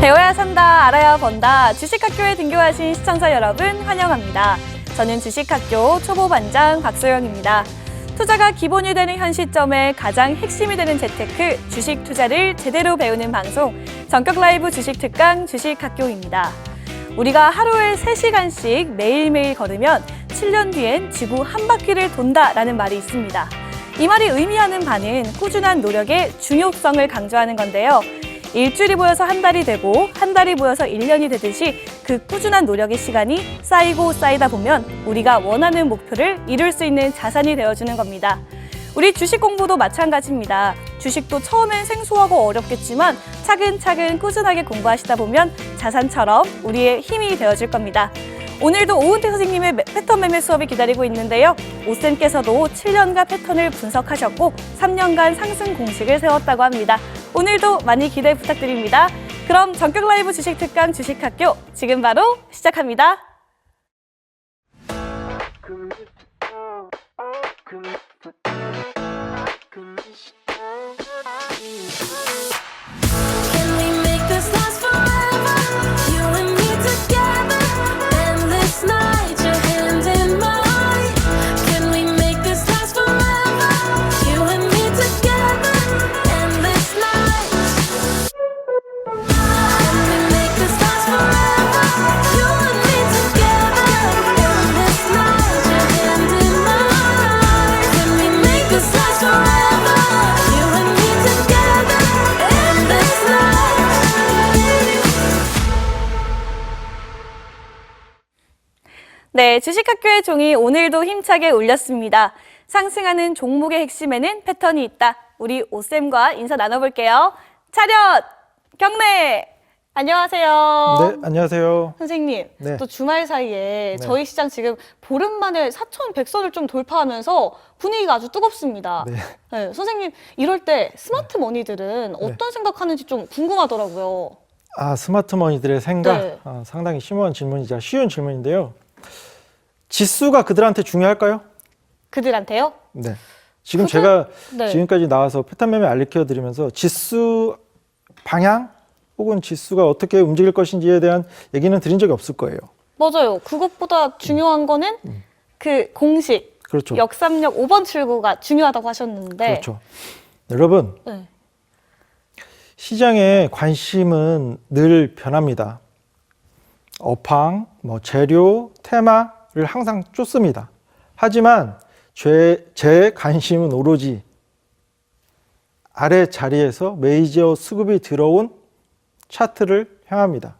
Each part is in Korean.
배워야 산다, 알아야 번다. 주식학교에 등교하신 시청자 여러분 환영합니다. 저는 주식학교 초보반장 박소영입니다. 투자가 기본이 되는 현 시점에 가장 핵심이 되는 재테크, 주식 투자를 제대로 배우는 방송, 전격 라이브 주식 특강 주식학교입니다. 우리가 하루에 3시간씩 매일매일 걸으면 7년 뒤엔 지구 한 바퀴를 돈다라는 말이 있습니다. 이 말이 의미하는 바는 꾸준한 노력의 중요성을 강조하는 건데요. 일주일이 모여서 한 달이 되고 한 달이 모여서 1년이 되듯이 그 꾸준한 노력의 시간이 쌓이고 쌓이다 보면 우리가 원하는 목표를 이룰 수 있는 자산이 되어주는 겁니다. 우리 주식 공부도 마찬가지입니다. 주식도 처음엔 생소하고 어렵겠지만 차근차근 꾸준하게 공부하시다 보면 자산처럼 우리의 힘이 되어줄 겁니다. 오늘도 오은태 선생님의 패턴 매매 수업이 기다리고 있는데요. 오쌤께서도 7년간 패턴을 분석하셨고 3년간 상승 공식을 세웠다고 합니다. 오늘도 많이 기대 부탁드립니다. 그럼 전격 라이브 주식 특강 주식학교 지금 바로 시작합니다. 네, 주식학교의 종이 오늘도 힘차게 울렸습니다. 상승하는 종목의 핵심에는 패턴이 있다. 우리 오쌤과 인사 나눠볼게요. 차렷! 경례! 안녕하세요. 네, 안녕하세요. 선생님, 네. 또 주말 사이에 네. 저희 시장 지금 보름 만에 4,100선을 좀 돌파하면서 분위기가 아주 뜨겁습니다. 네. 네, 선생님, 이럴 때 스마트 머니들은 어떤 생각하는지 좀 궁금하더라고요. 스마트 머니들의 생각. 네. 상당히 쉬운 질문인데요. 지수가 그들한테 중요할까요? 그들한테요? 네. 지금 제가 네. 지금까지 나와서 패턴 매매 알려 드리면서 지수 방향 혹은 지수가 어떻게 움직일 것인지에 대한 얘기는 드린 적이 없을 거예요. 맞아요. 그것보다 중요한 거는 그 공식, 그렇죠. 역삼역 5번 출구가 중요하다고 하셨는데. 그렇죠. 여러분, 네. 시장의 관심은 늘 변합니다. 업황, 재료, 테마를 항상 쫓습니다. 하지만 제 관심은 오로지 아래 자리에서 메이저 수급이 들어온 차트를 향합니다.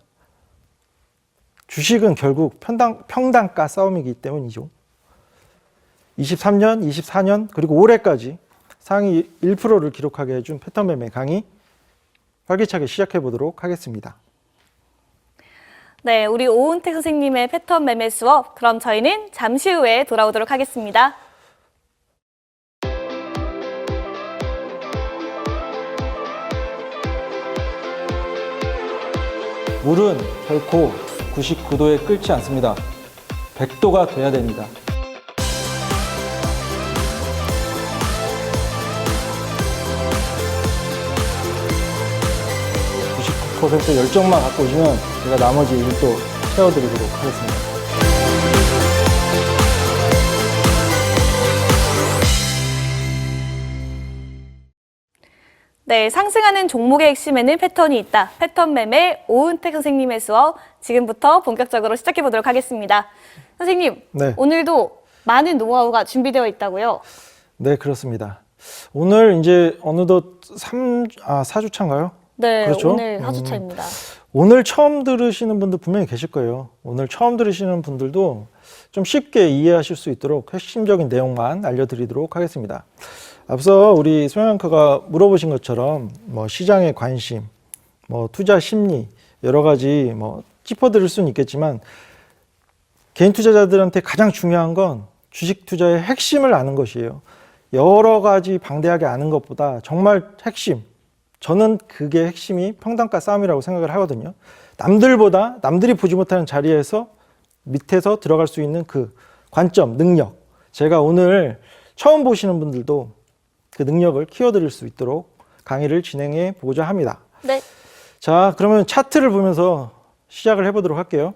주식은 결국 평단가 싸움이기 때문이죠. 23년, 24년 그리고 올해까지 상위 1%를 기록하게 해준 패턴 매매 강의 활기차게 시작해 보도록 하겠습니다. 네, 우리 오은택 선생님의 패턴 매매 수업, 그럼 저희는 잠시 후에 돌아오도록 하겠습니다. 물은 결코 99도에 끓지 않습니다. 100도가 돼야 됩니다. 99% 열정만 갖고 오시면 제가 나머지 일도 채워드리도록 하겠습니다. 네, 상승하는 종목의 핵심에는 패턴이 있다. 패턴 매매 오은택 선생님의 수업 지금부터 본격적으로 시작해 보도록 하겠습니다. 선생님, 네. 오늘도 많은 노하우가 준비되어 있다고요? 네, 그렇습니다. 오늘 이제 어느덧 4주차인가요? 네, 그렇죠? 오늘 4주차입니다. 오늘 처음 들으시는 분들 분명히 계실 거예요. 오늘 처음 들으시는 분들도 좀 쉽게 이해하실 수 있도록 핵심적인 내용만 알려드리도록 하겠습니다. 앞서 우리 소영안커가 물어보신 것처럼 시장의 관심, 투자 심리 여러 가지 짚어드릴 수는 있겠지만 개인 투자자들한테 가장 중요한 건 주식 투자의 핵심을 아는 것이에요. 여러 가지 방대하게 아는 것보다 정말 핵심, 저는 그게 핵심이 평단가 싸움이라고 생각을 하거든요. 남들이 보지 못하는 자리에서 밑에서 들어갈 수 있는 그 관점, 능력, 제가 오늘 처음 보시는 분들도 그 능력을 키워드릴 수 있도록 강의를 진행해 보고자 합니다. 네. 자, 그러면 차트를 보면서 시작을 해보도록 할게요.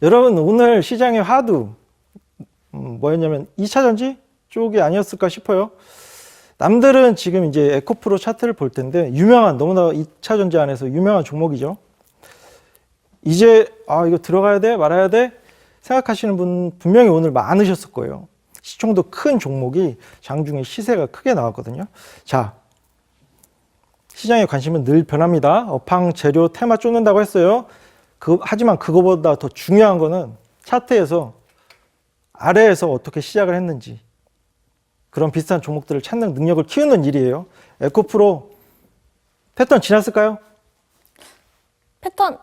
여러분, 오늘 시장의 화두 뭐였냐면 2차 전지 쪽이 아니었을까 싶어요. 남들은 지금 이제 에코프로 차트를 볼 텐데 유명한, 너무나 2차 전지 안에서 유명한 종목이죠. 이제 이거 들어가야 돼 말아야 돼 생각하시는 분 분명히 오늘 많으셨을 거예요. 시총도 큰 종목이 장중에 시세가 크게 나왔거든요. 자, 시장의 관심은 늘 변합니다. 업황, 재료, 테마 쫓는다고 했어요. 하지만 그거보다 더 중요한 거는 차트에서 아래에서 어떻게 시작을 했는지, 그런 비슷한 종목들을 찾는 능력을 키우는 일이에요. 에코프로 패턴 지났을까요? 패턴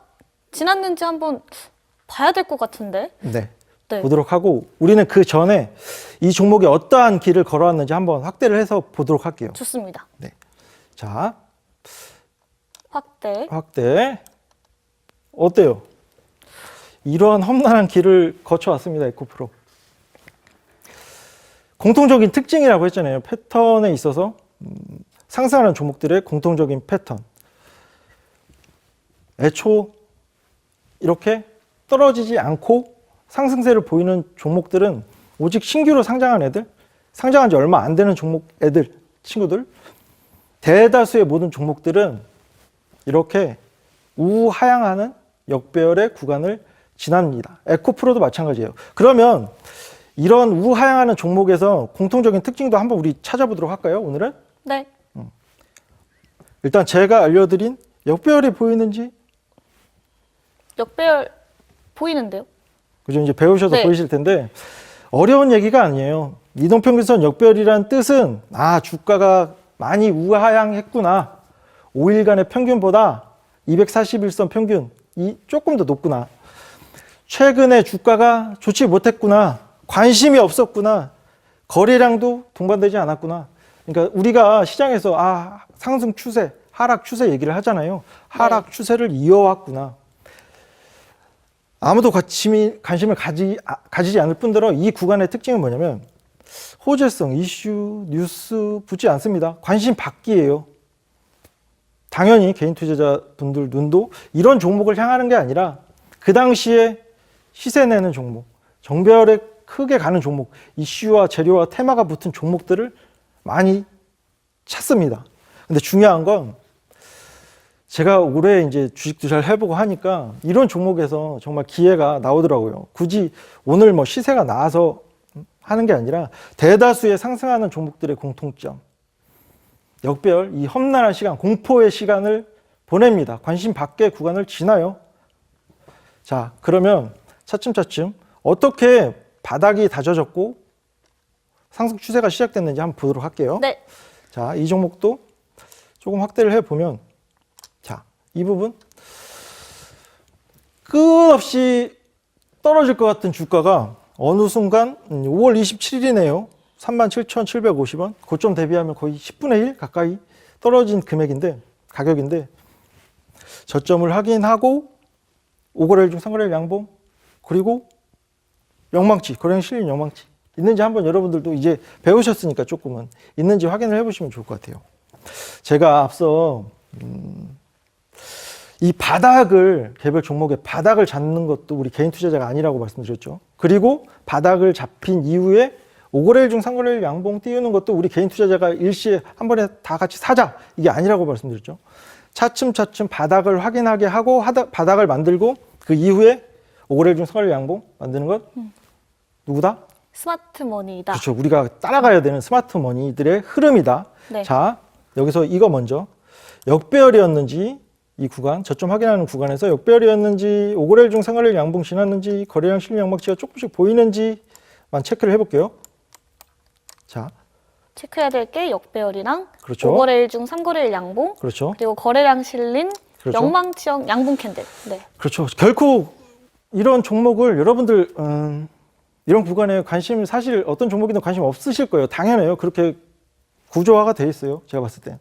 지났는지 한번 봐야 될 것 같은데. 네. 네. 보도록 하고, 우리는 그 전에 이 종목이 어떠한 길을 걸어왔는지 한번 확대를 해서 보도록 할게요. 좋습니다. 네. 자, 확대. 어때요? 이러한 험난한 길을 거쳐왔습니다. 에코프로. 공통적인 특징이라고 했잖아요. 패턴에 있어서 상승하는 종목들의 공통적인 패턴. 애초 이렇게 떨어지지 않고 상승세를 보이는 종목들은 오직 신규로 상장한 애들, 상장한 지 얼마 안 되는 종목 애들, 친구들, 대다수의 모든 종목들은 이렇게 우하향하는 역배열의 구간을 지납니다. 에코프로도 마찬가지예요. 그러면 이런 우하향하는 종목에서 공통적인 특징도 한번 우리 찾아보도록 할까요? 오늘은? 네. 일단 제가 알려드린 역배열이 보이는지, 역배열 보이는데요? 그죠? 이제 배우셔서 네. 보이실 텐데 어려운 얘기가 아니에요. 이동평균선 역배열이란 뜻은 주가가 많이 우하향했구나. 5일간의 평균보다 241선 평균이 조금 더 높구나. 최근에 주가가 좋지 못했구나. 관심이 없었구나. 거래량도 동반되지 않았구나. 그러니까 우리가 시장에서 상승 추세, 하락 추세 얘기를 하잖아요. 하락 추세를 이어왔구나. 아무도 관심을 가지지 않을 뿐더러 이 구간의 특징은 뭐냐면 호재성, 이슈, 뉴스 붙지 않습니다. 관심 받기예요. 당연히 개인 투자자분들 눈도 이런 종목을 향하는 게 아니라 그 당시에 시세 내는 종목, 정배열에 크게 가는 종목, 이슈와 재료와 테마가 붙은 종목들을 많이 찾습니다. 근데 중요한 건 제가 올해 이제 주식 투자를 해보고 하니까 이런 종목에서 정말 기회가 나오더라고요. 굳이 오늘 뭐 시세가 나와서 하는 게 아니라 대다수의 상승하는 종목들의 공통점. 역배열, 이 험난한 시간, 공포의 시간을 보냅니다. 관심 밖의 구간을 지나요. 자, 그러면 차츰차츰 어떻게 바닥이 다져졌고 상승 추세가 시작됐는지 한번 보도록 할게요. 네. 자, 이 종목도 조금 확대를 해보면, 자, 이 부분 끝없이 떨어질 것 같은 주가가 어느 순간 5월 27일이네요. 37,750원. 고점 대비하면 거의 10분의 1 가까이 떨어진 가격인데 저점을 확인하고 5거래일 중 3거래일 양봉, 그리고 영망치, 거래량 실린 영망치 있는지 한번 여러분들도 이제 배우셨으니까 조금은 있는지 확인을 해보시면 좋을 것 같아요. 제가 앞서 이 바닥을, 개별 종목의 바닥을 잡는 것도 우리 개인 투자자가 아니라고 말씀드렸죠. 그리고 바닥을 잡힌 이후에 5거래일 중 3거래일 양봉 띄우는 것도 우리 개인 투자자가 일시에 한 번에 다 같이 사자, 이게 아니라고 말씀드렸죠. 차츰차츰 바닥을 확인하게 하고 바닥을 만들고 그 이후에 5거래일 중 3거래일 양봉 만드는 것 누구다? 스마트머니이다. 그렇죠. 우리가 따라가야 되는 스마트머니들의 흐름이다. 네. 자, 여기서 이거 먼저 역배열이었는지, 이 구간, 저점 확인하는 구간에서 역배열이었는지, 5거래일 중 3거래일 양봉 지났는지, 거래량 실린 양막치가 조금씩 보이는지만 체크를 해볼게요. 자, 체크해야 될 게 역배열이랑 그렇죠. 5거래일 중 3거래일 양봉, 그렇죠. 그리고 거래량 실린 그렇죠. 영망치형 양봉 캔들. 네. 그렇죠. 결코 이런 종목을 여러분들 이런 구간에 관심, 사실 어떤 종목이든 관심 없으실 거예요. 당연해요. 그렇게 구조화가 돼 있어요. 제가 봤을 때.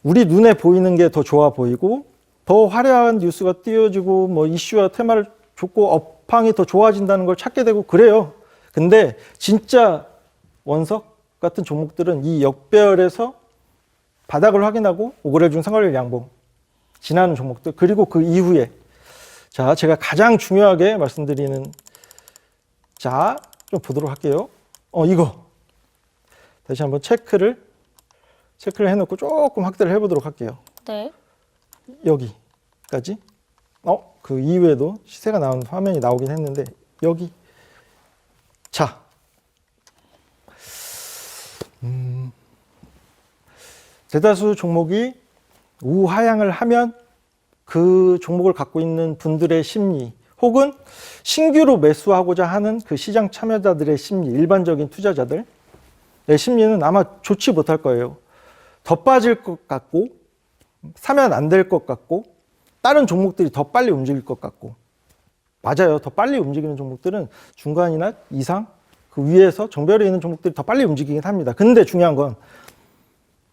우리 눈에 보이는 게 더 좋아 보이고 더 화려한 뉴스가 띄워지고 뭐 이슈와 테마를 줬고 업황이 더 좋아진다는 걸 찾게 되고 그래요. 근데 진짜 원석 같은 종목들은 이 역배열에서 바닥을 확인하고 5거래일 중 3거래일 양봉 지나는 종목들, 그리고 그 이후에 자, 제가 가장 중요하게 말씀드리는 자, 좀 보도록 할게요. 이거 다시 한번 체크를 해놓고 조금 확대를 해보도록 할게요. 네. 여기까지. 그 이후에도 시세가 나온 화면이 나오긴 했는데 여기. 자, 대다수 종목이 우하향을 하면 그 종목을 갖고 있는 분들의 심리 혹은 신규로 매수하고자 하는 그 시장 참여자들의 심리, 일반적인 투자자들의 심리는 아마 좋지 못할 거예요. 더 빠질 것 같고 사면 안 될 것 같고 다른 종목들이 더 빨리 움직일 것 같고 맞아요. 더 빨리 움직이는 종목들은 중간이나 이상 그 위에서 정별에 있는 종목들이 더 빨리 움직이긴 합니다. 근데 중요한 건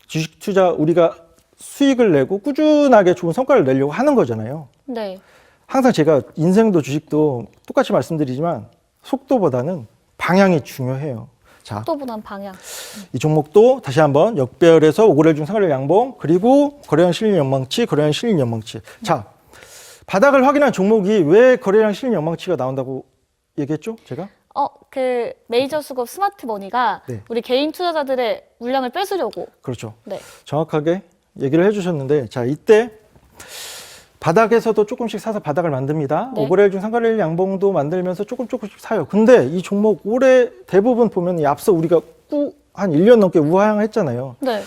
주식 투자 우리가 수익을 내고 꾸준하게 좋은 성과를 내려고 하는 거잖아요. 네. 항상 제가 인생도 주식도 똑같이 말씀드리지만 속도보다는 방향이 중요해요. 자, 속도보단 방향. 이 종목도 다시 한번 역배열에서 5거래일 중 상한가를 양봉 그리고 거래량 실린 연망치, 거래량 실린 연망치. 자, 바닥을 확인한 종목이 왜 거래량 실린 연망치가 나온다고 얘기했죠? 제가? 그 메이저 수급 스마트머니가 네. 우리 개인 투자자들의 물량을 뺏으려고. 그렇죠. 네. 정확하게 얘기를 해주셨는데, 자, 이때 바닥에서도 조금씩 사서 바닥을 만듭니다. 네. 5거래일 중 상가를 양봉도 만들면서 조금씩 사요. 근데 이 종목 올해 대부분 보면 앞서 우리가 한 1년 넘게 우하향했잖아요. 네.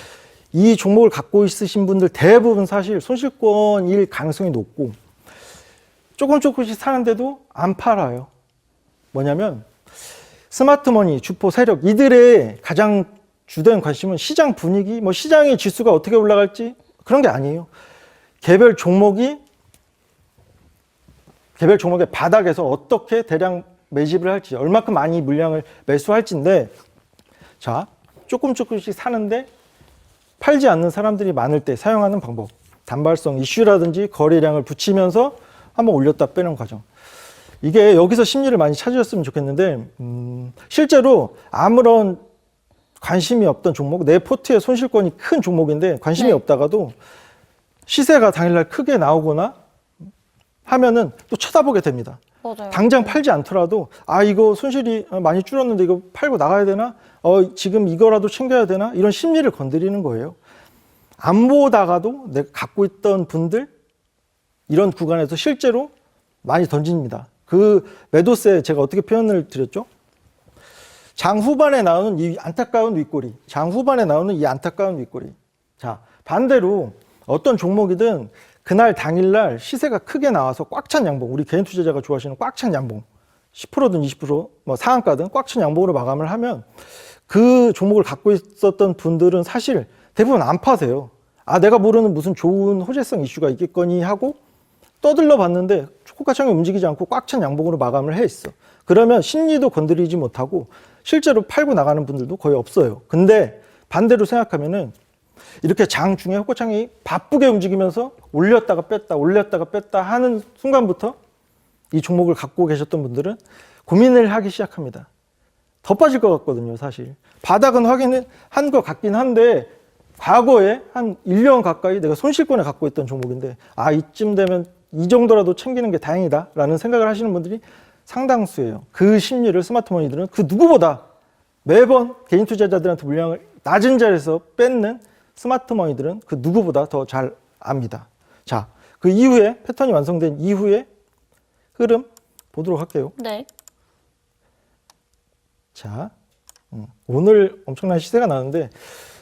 이 종목을 갖고 있으신 분들 대부분 사실 손실권일 가능성이 높고 조금씩 사는데도 안 팔아요. 뭐냐면 스마트머니, 주포, 세력 이들의 가장 주된 관심은 시장 분위기, 뭐 시장의 지수가 어떻게 올라갈지 그런 게 아니에요. 개별 종목의 바닥에서 어떻게 대량 매집을 할지, 얼마큼 많이 물량을 매수할지인데, 자, 조금씩 사는데 팔지 않는 사람들이 많을 때 사용하는 방법. 단발성 이슈라든지 거래량을 붙이면서 한번 올렸다 빼는 과정. 이게 여기서 심리를 많이 찾으셨으면 좋겠는데, 실제로 아무런 관심이 없던 종목, 내 포트에 손실권이 큰 종목인데 관심이 네. 없다가도 시세가 당일날 크게 나오거나 하면은 또 쳐다보게 됩니다. 맞아요. 당장 팔지 않더라도 이거 손실이 많이 줄었는데 이거 팔고 나가야 되나? 지금 이거라도 챙겨야 되나? 이런 심리를 건드리는 거예요. 안 보다가도 내가 갖고 있던 분들 이런 구간에서 실제로 많이 던집니다. 그 매도세 제가 어떻게 표현을 드렸죠? 장 후반에 나오는 이 안타까운 윗꼬리. 장 후반에 나오는 이 안타까운 윗꼬리. 자, 반대로 어떤 종목이든 그날 당일날 시세가 크게 나와서 꽉 찬 양봉, 우리 개인 투자자가 좋아하시는 꽉 찬 양봉, 10%든 20%, 뭐 상한가든 꽉 찬 양봉으로 마감을 하면 그 종목을 갖고 있었던 분들은 사실 대부분 안 파세요. 내가 모르는 무슨 좋은 호재성 이슈가 있겠거니 하고 떠들러 봤는데 초가창이 움직이지 않고 꽉 찬 양봉으로 마감을 해 있어. 그러면 심리도 건드리지 못하고 실제로 팔고 나가는 분들도 거의 없어요. 근데 반대로 생각하면은 이렇게 장 중에 호가창이 바쁘게 움직이면서 올렸다가 뺐다 하는 순간부터 이 종목을 갖고 계셨던 분들은 고민을 하기 시작합니다. 더 빠질 것 같거든요, 사실. 바닥은 확인한 것 같긴 한데 과거에 한 1년 가까이 내가 손실권을 갖고 있던 종목인데 이쯤 되면 이 정도라도 챙기는 게 다행이다 라는 생각을 하시는 분들이 상당수예요. 그 심리를 스마트머니들은 그 누구보다 매번 개인 투자자들한테 물량을 낮은 자리에서 뺏는 스마트머니들은 그 누구보다 더 잘 압니다. 자, 그 이후에 패턴이 완성된 이후에 흐름 보도록 할게요. 네. 자, 오늘 엄청난 시세가 나는데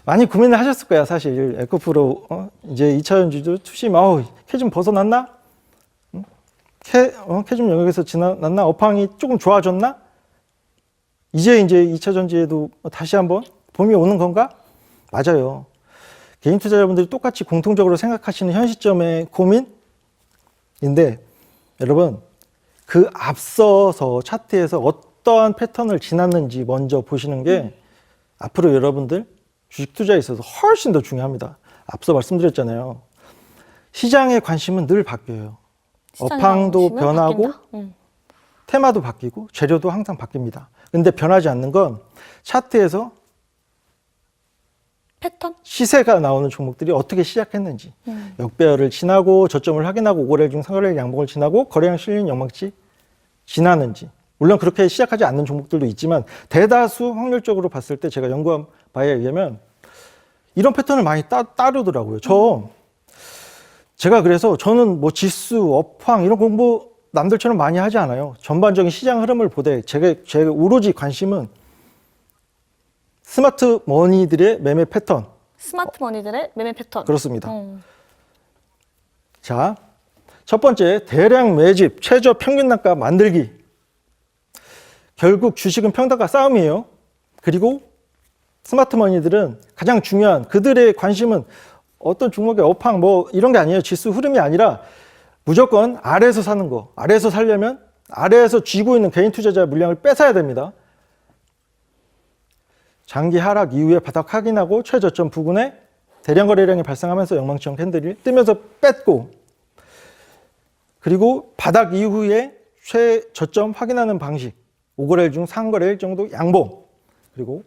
많이 고민을 하셨을 거야, 사실. 에코프로 이제 2차전지도 투심 캐 좀 벗어났나? 캐 좀 영역에서 지나났나? 업황이 조금 좋아졌나? 이제 2차전지에도 다시 한번 봄이 오는 건가? 맞아요. 개인 투자자분들이 똑같이 공통적으로 생각하시는 현 시점의 고민인데 여러분 그 앞서서 차트에서 어떠한 패턴을 지났는지 먼저 보시는 게 앞으로 여러분들 주식 투자에 있어서 훨씬 더 중요합니다. 앞서 말씀드렸잖아요. 시장의 관심은 늘 바뀌어요. 업황도 변하고 테마도 바뀌고 재료도 항상 바뀝니다. 근데 변하지 않는 건 차트에서 패턴? 시세가 나오는 종목들이 어떻게 시작했는지 역배열을 지나고 저점을 확인하고 오거래일 중 상거래일 양봉을 지나고 거래량 실린 영망치 지나는지 물론 그렇게 시작하지 않는 종목들도 있지만 대다수 확률적으로 봤을 때 제가 연구한 바에 의하면 이런 패턴을 많이 따르더라고요. 제가 그래서 저는 뭐 지수, 업황 이런 공부 남들처럼 많이 하지 않아요. 전반적인 시장 흐름을 보되 제 오로지 관심은 스마트 머니들의 매매 패턴. 스마트 머니들의 매매 패턴. 그렇습니다. 자, 첫 번째 대량 매집, 최저 평균 단가 만들기. 결국 주식은 평단가 싸움이에요. 그리고 스마트 머니들은 가장 중요한 그들의 관심은 어떤 종목의 업황 뭐 이런 게 아니에요. 지수 흐름이 아니라 무조건 아래에서 사는 거. 아래에서 살려면 아래에서 쥐고 있는 개인 투자자의 물량을 뺏어야 됩니다. 장기 하락 이후에 바닥 확인하고 최저점 부근에 대량 거래량이 발생하면서 영망치형 캔들이 뜨면서 뺐고 그리고 바닥 이후에 최저점 확인하는 방식 5거래일 중 3거래일 정도 양봉 그리고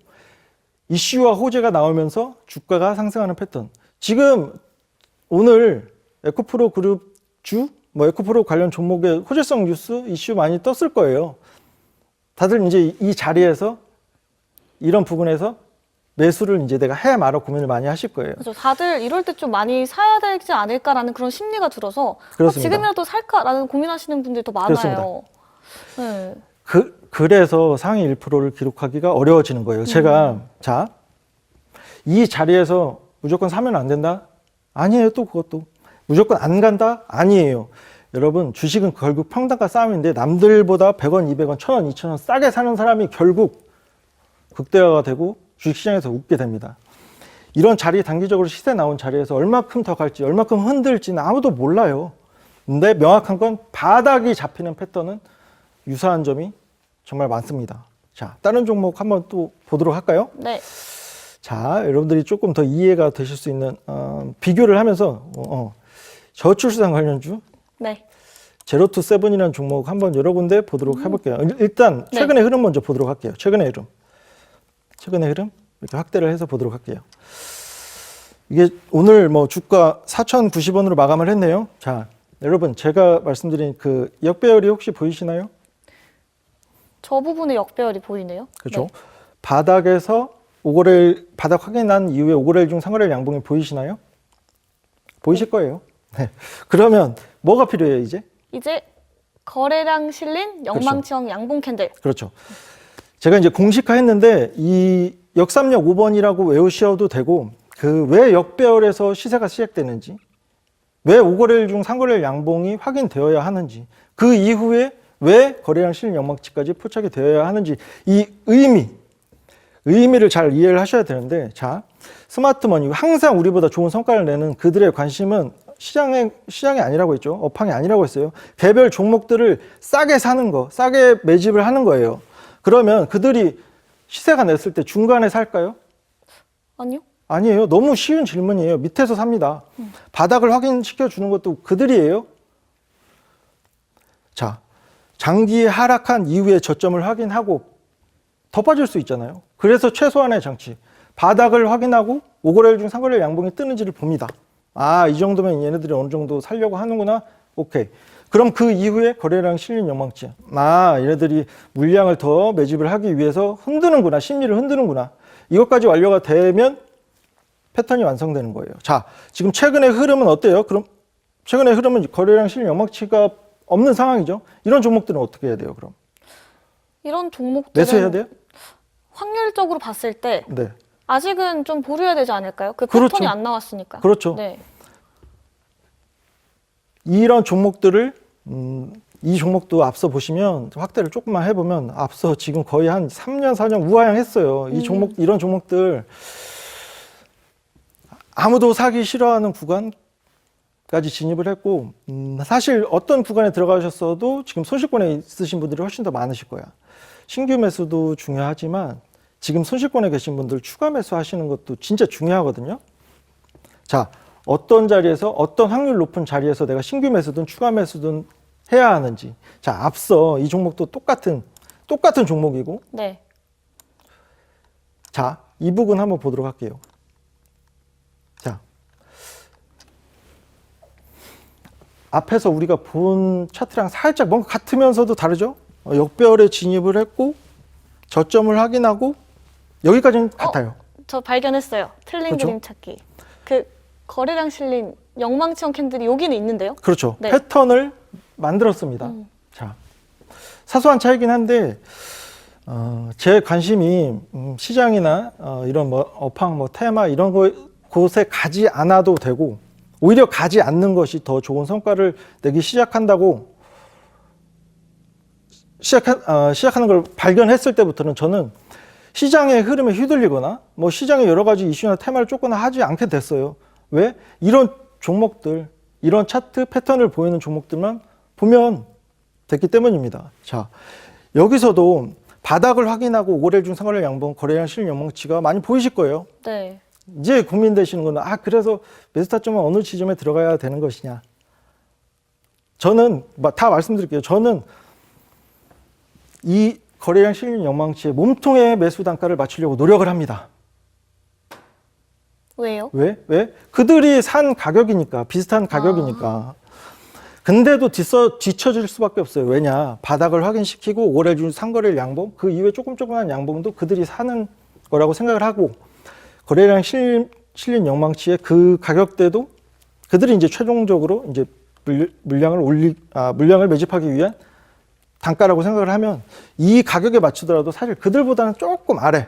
이슈와 호재가 나오면서 주가가 상승하는 패턴. 지금 오늘 에코프로 그룹 에코프로 관련 종목의 호재성 뉴스 이슈 많이 떴을 거예요. 다들 이제 이 자리에서 이런 부분에서 매수를 이제 내가 해 말아 고민을 많이 하실 거예요. 그렇죠. 다들 이럴 때 좀 많이 사야 되지 않을까라는 그런 심리가 들어서 그렇습니다. 지금이라도 살까라는 고민하시는 분들이 더 많아요. 네. 그래서 상위 1%를 기록하기가 어려워지는 거예요. 제가 이 자리에서 무조건 사면 안 된다? 아니에요. 또 그것도 무조건 안 간다? 아니에요. 여러분 주식은 결국 평단가 싸움인데 남들보다 100원, 200원, 1000원, 2000원 싸게 사는 사람이 결국 극대화가 되고 주식시장에서 웃게 됩니다. 이런 자리 단기적으로 시세 나온 자리에서 얼마큼 더 갈지 얼마큼 흔들지는 아무도 몰라요. 근데 명확한 건 바닥이 잡히는 패턴은 유사한 점이 정말 많습니다. 자, 다른 종목 한번 또 보도록 할까요? 네. 자, 여러분들이 조금 더 이해가 되실 수 있는 비교를 하면서 저출산 관련주 네. 제로투세븐이라는 종목 한번 여러 군데 보도록 해볼게요. 일단 최근의 흐름 먼저 보도록 할게요. 최근의 흐름 이렇게 확대를 해서 보도록 할게요. 이게 오늘 뭐 주가 4,090원으로 마감을 했네요. 자, 여러분 제가 말씀드린 그 역배열이 혹시 보이시나요? 저 부분에 역배열이 보이네요. 그렇죠. 네. 바닥에서 바닥 확인한 이후에 5거래일 중 3거래일 양봉이 보이시나요? 보이실 거예요. 네. 그러면 뭐가 필요해요, 이제? 이제 거래량 실린 영망치형 양봉 캔들. 그렇죠. 제가 이제 공식화했는데 이 역삼역 5번이라고 외우셔도 되고 그 왜 역배열에서 시세가 시작되는지 왜 5거래일 중 3거래일 양봉이 확인되어야 하는지 그 이후에 왜 거래량 실린 영망치까지 포착이 되어야 하는지 이 의미를 잘 이해를 하셔야 되는데 자 스마트머니 항상 우리보다 좋은 성과를 내는 그들의 관심은 시장이 아니라고 했죠. 업황이 아니라고 했어요. 개별 종목들을 싸게 사는 거, 싸게 매집을 하는 거예요. 그러면 그들이 시세가 냈을 때 중간에 살까요? 아니요. 아니에요. 너무 쉬운 질문이에요. 밑에서 삽니다. 바닥을 확인시켜 주는 것도 그들이에요. 자, 장기 하락한 이후에 저점을 확인하고 더 빠질 수 있잖아요. 그래서 최소한의 장치. 바닥을 확인하고 5거래일 중 3거래일 양봉이 뜨는지를 봅니다. 아, 이 정도면 얘네들이 어느 정도 살려고 하는구나. 오케이. 그럼 그 이후에 거래량 실린 영망치. 아, 얘네들이 물량을 더 매집을 하기 위해서 흔드는구나. 심리를 흔드는구나. 이것까지 완료가 되면 패턴이 완성되는 거예요. 자, 지금 최근의 흐름은 어때요? 그럼 최근의 흐름은 거래량 실린 영망치가 없는 상황이죠. 이런 종목들은 어떻게 해야 돼요, 그럼? 이런 종목들은 매수해야 돼요? 확률적으로 봤을 때 네. 아직은 좀 보류해야 되지 않을까요? 그 그렇죠. 패턴이 안 나왔으니까. 그렇죠. 네. 이런 종목들을 이 종목도 앞서 보시면 확대를 조금만 해보면 앞서 지금 거의 한 3년, 4년 우하향했어요. 이런 종목들 아무도 사기 싫어하는 구간까지 진입을 했고 사실 어떤 구간에 들어가셨어도 지금 손실권에 있으신 분들이 훨씬 더 많으실 거야. 신규 매수도 중요하지만 지금 손실권에 계신 분들 추가 매수 하시는 것도 진짜 중요하거든요. 자, 어떤 자리에서 어떤 확률 높은 자리에서 내가 신규 매수든 추가 매수든 해야 하는지. 자, 앞서 이 종목도 똑같은 종목이고. 네. 자, 이 부분 한번 보도록 할게요. 앞에서 우리가 본 차트랑 살짝 뭔가 같으면서도 다르죠? 역배열에 진입을 했고 저점을 확인하고 여기까지는 같아요. 저 발견했어요. 틀린 그렇죠? 그림 찾기. 그 거래량 실린 영망치형 캔들이 여기는 있는데요. 그렇죠. 네. 패턴을 만들었습니다. 자, 사소한 차이긴 한데 제 관심이 시장이나 이런 뭐 업황, 뭐 테마 이런 곳에 가지 않아도 되고 오히려 가지 않는 것이 더 좋은 성과를 내기 시작한다고 시작하는 걸 발견했을 때부터는 저는 시장의 흐름에 휘둘리거나 뭐 시장의 여러 가지 이슈나 테마를 쫓거나 하지 않게 됐어요. 왜? 이런 종목들, 이런 차트 패턴을 보이는 종목들만 보면 됐기 때문입니다. 자, 여기서도 바닥을 확인하고 5거래일 중 상거래 양봉, 거래량 실린 영망치가 많이 보이실 거예요. 네. 이제 고민되시는 거는 그래서 매수타점은 어느 지점에 들어가야 되는 것이냐. 저는 다 말씀드릴게요. 저는 이 거래량 실린 영망치의 몸통의 매수 단가를 맞추려고 노력을 합니다. 왜요? 왜? 그들이 산 가격이니까, 비슷한 가격이니까. 근데도 뒤처질 수밖에 없어요. 왜냐? 바닥을 확인시키고 5거래일 중 상거래일 양봉, 그 이후에 조금한 양봉도 그들이 사는 거라고 생각을 하고 거래량 실린 영망치의 그 가격대도 그들이 이제 최종적으로 이제 물량을 매집하기 위한 단가라고 생각을 하면 이 가격에 맞추더라도 사실 그들보다는 조금 아래가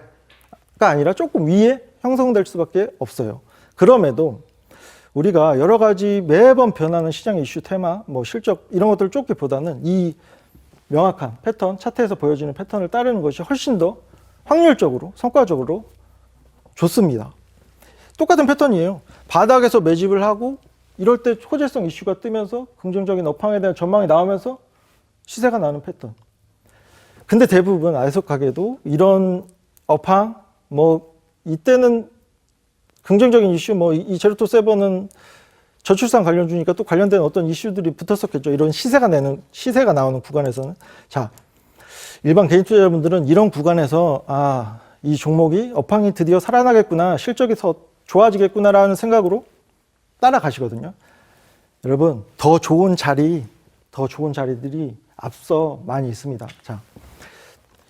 아니라 조금 위에 형성될 수밖에 없어요. 그럼에도 우리가 여러 가지 매번 변하는 시장 이슈, 테마, 뭐 실적 이런 것들을 쫓기보다는 이 명확한 패턴, 차트에서 보여지는 패턴을 따르는 것이 훨씬 더 확률적으로, 성과적으로 좋습니다. 똑같은 패턴이에요. 바닥에서 매집을 하고 이럴 때 호재성 이슈가 뜨면서 긍정적인 업황에 대한 전망이 나오면서 시세가 나는 패턴. 근데 대부분 애석하게도 이런 업황, 뭐 이때는 긍정적인 이슈, 뭐 이 제로투 세븐은 저출산 관련주니까 또 관련된 어떤 이슈들이 붙었었겠죠. 이런 시세가 나오는 구간에서는. 자, 일반 개인 투자자분들은 이런 구간에서 이 종목이 업황이 드디어 살아나겠구나, 실적이 더 좋아지겠구나라는 생각으로 따라가시거든요. 여러분, 더 좋은 자리들이 앞서 많이 있습니다. 자,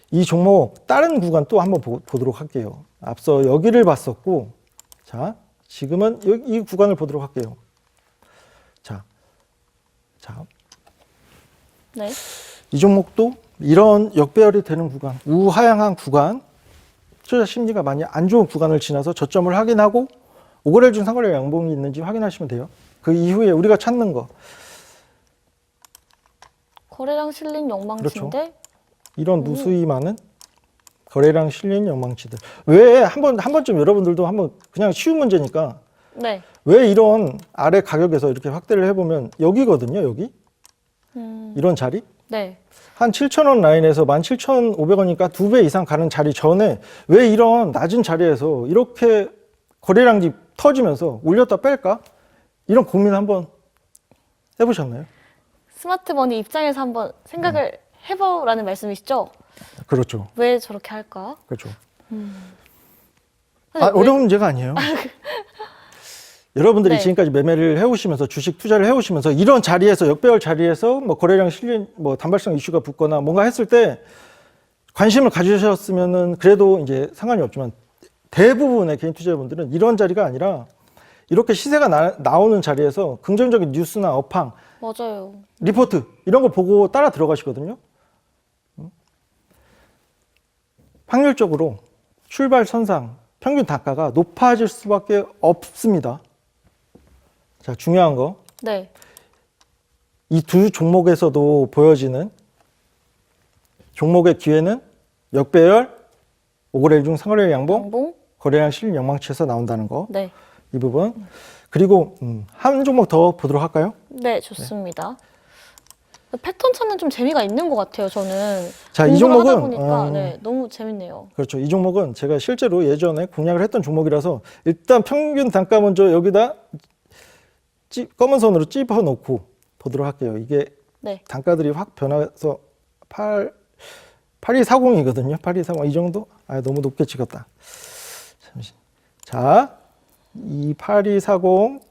이 종목 다른 구간 또 한번 보도록 할게요. 앞서 여기를 봤었고, 자, 지금은 이 구간을 보도록 할게요. 자, 네. 이 종목도 이런 역배열이 되는 구간, 우하향한 구간, 투자 심리가 많이 안 좋은 구간을 지나서 저점을 확인하고 5거래일 중 상거래 양봉이 있는지 확인하시면 돼요. 그 이후에 우리가 찾는 거. 거래량 실린 영망치인데 그렇죠. 이런 무수히 많은 거래량 실린 영망치들. 왜 한 번쯤 여러분들도 한번 그냥 쉬운 문제니까 네. 왜 이런 아래 가격에서 이렇게 확대를 해보면 여기거든요. 여기 이런 자리 네. 한 7,000원 라인에서 17,500원이니까 2배 이상 가는 자리 전에 왜 이런 낮은 자리에서 이렇게 거래량이 터지면서 올렸다 뺄까? 이런 고민 한번 해보셨나요? 스마트머니 입장에서 한번 생각을 해보라는 말씀이시죠? 그렇죠. 왜 저렇게 할까? 그렇죠. 사실 왜- 어려운 문제가 아니에요. 여러분들이 네. 지금까지 매매를 해오시면서 주식 투자를 해오시면서 이런 자리에서 역배열 자리에서 뭐 거래량 실린 뭐 단발성 이슈가 붙거나 뭔가 했을 때 관심을 가지셨으면은 그래도 이제 상관이 없지만 대부분의 개인 투자자분들은 이런 자리가 아니라 이렇게 시세가 나오는 자리에서 긍정적인 뉴스나 업황, 맞아요. 리포트 이런 걸 보고 따라 들어가시거든요. 확률적으로 출발 선상 평균 단가가 높아질 수밖에 없습니다. 자, 중요한 거. 네. 이 두 종목에서도 보여지는 종목의 기회는 역배열, 5거래일 중 상거래일 양봉, 양봉? 거래량 실린 영망치에서 나온다는 거. 네. 이 부분. 그리고 한 종목 더 보도록 할까요? 네, 좋습니다. 패턴 찾는 좀 재미가 있는 것 같아요, 저는. 자, 이 공부를 하다 종목은, 보니까 네, 너무 재밌네요. 그렇죠. 이 종목은 제가 실제로 예전에 공략을 했던 종목이라서 일단 평균 단가 먼저 여기다 검은 선으로 찝어 놓고 보도록 할게요. 이게 네. 단가들이 확 변해서 8240이거든요. 8240. 이 정도? 너무 높게 찍었다. 잠시. 자, 이 8240,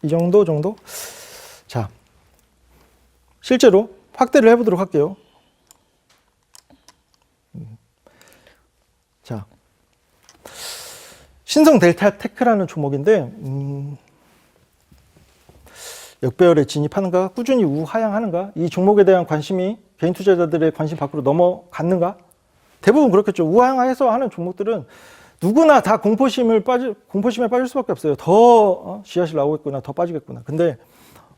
이 정도? 자, 실제로 확대를 해보도록 할게요. 자, 신성 델타 테크라는 종목인데 역배열에 진입하는가, 꾸준히 우하향하는가, 이 종목에 대한 관심이 개인 투자자들의 관심 밖으로 넘어갔는가? 대부분 그렇겠죠. 우하향해서 하는 종목들은 누구나 다 공포심에 빠질 수밖에 없어요. 더 지하실 나오겠구나, 더 빠지겠구나. 근데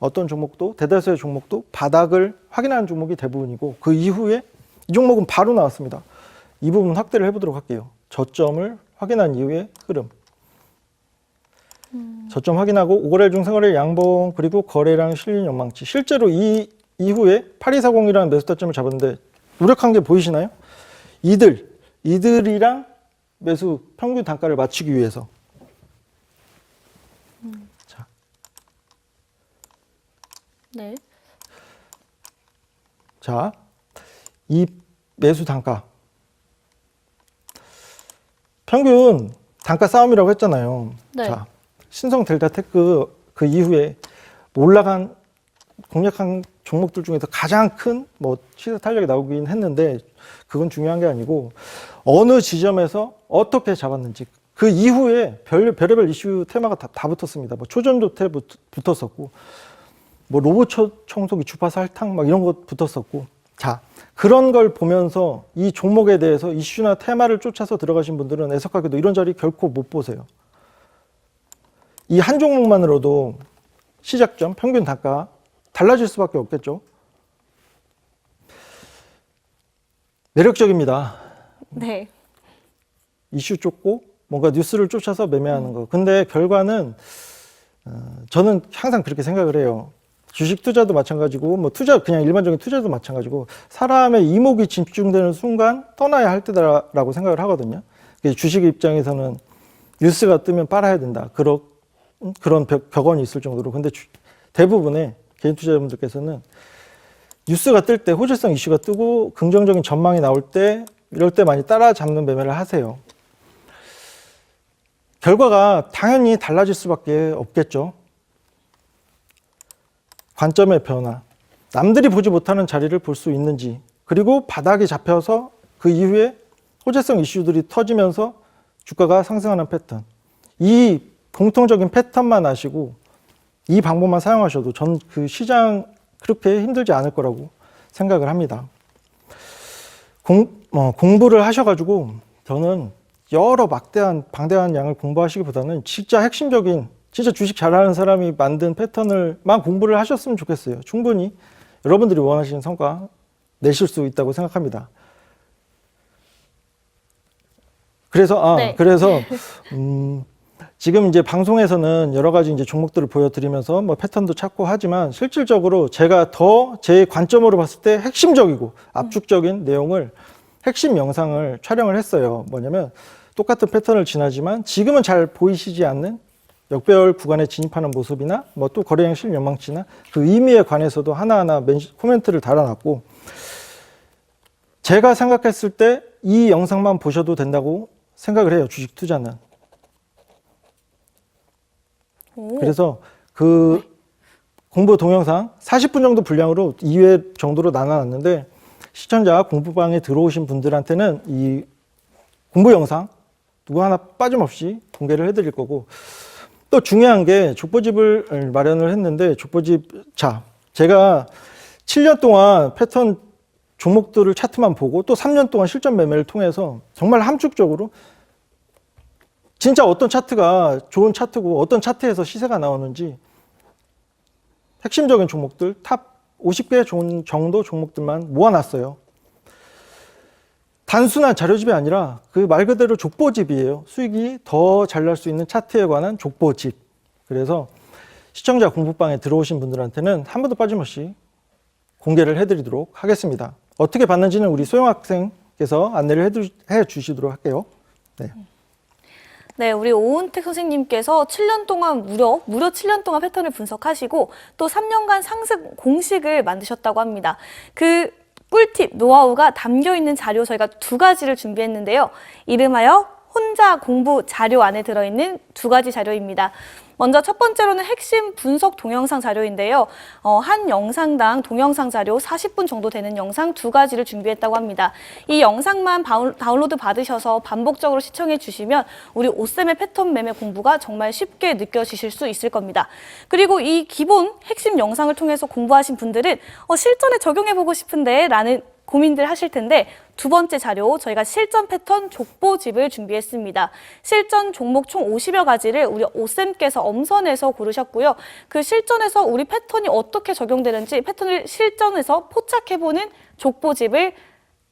어떤 종목도, 대다수의 종목도 바닥을 확인하는 종목이 대부분이고, 그 이후에 이 종목은 바로 나왔습니다. 이 부분 확대를 해보도록 할게요. 저점을 확인한 이후의 흐름. 저점 확인하고 5거래일 중 3거래일 양봉, 그리고 거래량 실린 연망치. 실제로 이 이후에 8240이라는 매수 타점을 잡았는데 누락한 게 보이시나요? 이들이랑 매수 평균 단가를 맞추기 위해서. 자. 네. 자, 이 매수 단가. 평균 단가 싸움이라고 했잖아요. 네. 자, 신성 델타 테크 그 이후에 올라간 공략한 종목들 중에서 가장 큰 뭐 시세 탄력이 나오긴 했는데 그건 중요한 게 아니고 어느 지점에서 어떻게 잡았는지 그 이후에 별의별 이슈 테마가 다 붙었습니다. 뭐 초전도태 붙었었고 뭐 로봇 청소기 주파수 할당 막 이런 것 붙었었고 자 그런 걸 보면서 이 종목에 대해서 이슈나 테마를 쫓아서 들어가신 분들은 애석하게도 이런 자리 결코 못 보세요. 이 한 종목만으로도 시작점, 평균 단가 달라질 수밖에 없겠죠. 매력적입니다. 네. 이슈 쫓고 뭔가 뉴스를 쫓아서 매매하는 거. 근데 결과는 저는 항상 그렇게 생각을 해요. 주식 투자도 마찬가지고 뭐 그냥 일반적인 투자도 마찬가지고 사람의 이목이 집중되는 순간 떠나야 할 때다라고 생각을 하거든요. 주식 입장에서는 뉴스가 뜨면 빨아야 된다. 그런 격언이 있을 정도로. 근데 대부분의 개인 투자자분들께서는 뉴스가 뜰 때 호재성 이슈가 뜨고 긍정적인 전망이 나올 때 이럴 때 많이 따라잡는 매매를 하세요. 결과가 당연히 달라질 수밖에 없겠죠. 관점의 변화, 남들이 보지 못하는 자리를 볼 수 있는지, 그리고 바닥이 잡혀서 그 이후에 호재성 이슈들이 터지면서 주가가 상승하는 패턴. 이 공통적인 패턴만 아시고 이 방법만 사용하셔도 전 그 시장 그렇게 힘들지 않을 거라고 생각을 합니다. 공부를 하셔가지고 저는 여러 방대한 양을 공부하시기보다는 진짜 핵심적인 진짜 주식 잘하는 사람이 만든 패턴을만 공부를 하셨으면 좋겠어요. 충분히 여러분들이 원하시는 성과 내실 수 있다고 생각합니다. 그래서 지금 이제 방송에서는 여러 가지 이제 종목들을 보여드리면서 뭐 패턴도 찾고 하지만 실질적으로 제가 더 제 관점으로 봤을 때 핵심적이고 압축적인 내용을 핵심 영상을 촬영을 했어요. 뭐냐면 똑같은 패턴을 지나지만 지금은 잘 보이시지 않는 역배열 구간에 진입하는 모습이나 뭐 또 거래량 실현 연망치나 그 의미에 관해서도 하나하나 코멘트를 달아놨고 제가 생각했을 때 이 영상만 보셔도 된다고 생각을 해요. 주식 투자는. 그래서 그 공부 동영상 40분 정도 분량으로 2회 정도로 나눠놨는데 시청자 공부방에 들어오신 분들한테는 이 공부 영상 누구 하나 빠짐없이 공개를 해드릴 거고 또 중요한 게 족보집을 마련을 했는데 제가 7년 동안 패턴 종목들을 차트만 보고 또 3년 동안 실전 매매를 통해서 정말 함축적으로 진짜 어떤 차트가 좋은 차트고 어떤 차트에서 시세가 나오는지 핵심적인 종목들 탑 50개 정도 종목들만 모아놨어요. 단순한 자료집이 아니라 그 말 그대로 족보집이에요. 수익이 더 잘 날 수 있는 차트에 관한 족보집. 그래서 시청자 공부방에 들어오신 분들한테는 한 번도 빠짐없이 공개를 해드리도록 하겠습니다. 어떻게 받는지는 우리 소영 학생께서 안내를 해주시도록 할게요. 네. 네, 우리 오은택 선생님께서 7년 동안 무려 7년 동안 패턴을 분석하시고 또 3년간 상승 공식을 만드셨다고 합니다. 그 꿀팁, 노하우가 담겨 있는 자료 저희가 2가지를 준비했는데요. 이름하여 혼자 공부 자료 안에 들어있는 두 가지 자료입니다. 먼저 첫 번째로는 핵심 분석 동영상 자료인데요. 한 영상당 동영상 자료 40분 정도 되는 영상 두 가지를 준비했다고 합니다. 이 영상만 다운로드 받으셔서 반복적으로 시청해 주시면 우리 오쌤의 패턴 매매 공부가 정말 쉽게 느껴지실 수 있을 겁니다. 그리고 이 기본 핵심 영상을 통해서 공부하신 분들은 실전에 적용해보고 싶은데 라는 고민들 하실 텐데 두 번째 자료 저희가 실전 패턴 족보집을 준비했습니다. 실전 종목 총 50여 가지를 우리 오쌤께서 엄선해서 고르셨고요. 그 실전에서 우리 패턴이 어떻게 적용되는지 패턴을 실전에서 포착해보는 족보집을